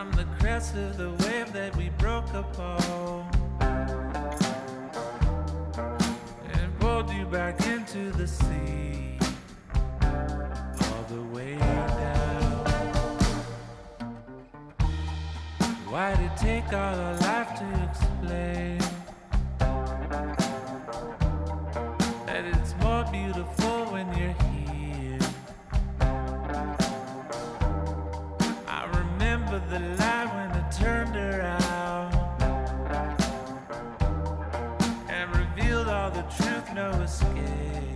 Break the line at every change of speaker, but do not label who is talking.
on the crest of the wave that we broke upon, and pulled you back into the sea, all the way down. Why'd it take all our life to explain that it's more beautiful when you're here? I remember the light when it turned around and revealed all the truth, no escape.